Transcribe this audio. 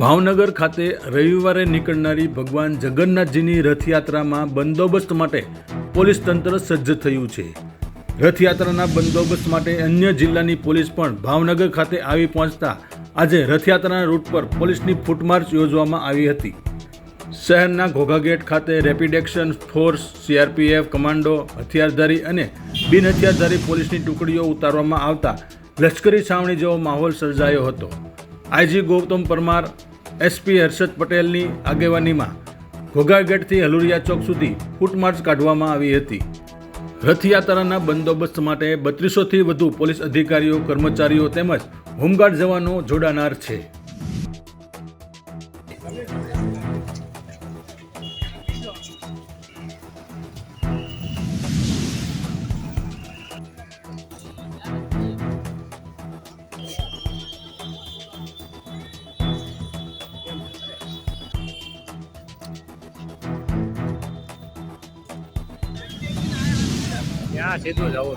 ભાવનગર ખાતે રવિવારે નીકળનારી ભગવાન જગન્નાથજીની રથયાત્રામાં બંદોબસ્ત માટે પોલીસ તંત્ર સજ્જ થયું છે। રથયાત્રાના બંદોબસ્ત માટે અન્ય જિલ્લાની પોલીસ પણ ભાવનગર ખાતે આવી પહોંચતા આજે રથયાત્રાના રૂટ પર પોલીસની ફૂટમાર્ચ યોજવામાં આવી હતી। શહેરના ઘોઘા ગેટ ખાતે rapid action force, CRPF, commando, હથિયારધારી અને બિન હથિયારધારી પોલીસની ટુકડીઓ ઉતારવામાં આવતા લશ્કરી છાવણી જેવો માહોલ સર્જાયો હતો। આઈજી ગૌતમ પરમાર, એસપી હર્ષદ પટેલની આગેવાનીમાં ઘોઘા ગેટથી હલુરિયા ચોક સુધી ફૂટમાર્ચ કાઢવામાં આવી હતી। રથયાત્રાના બંદોબસ્ત માટે 3200થી વધુ પોલીસ અધિકારીઓ, કર્મચારીઓ તેમજ હોમગાર્ડ જવાનો જોડાનાર છે। ત્યાં સીધું જવું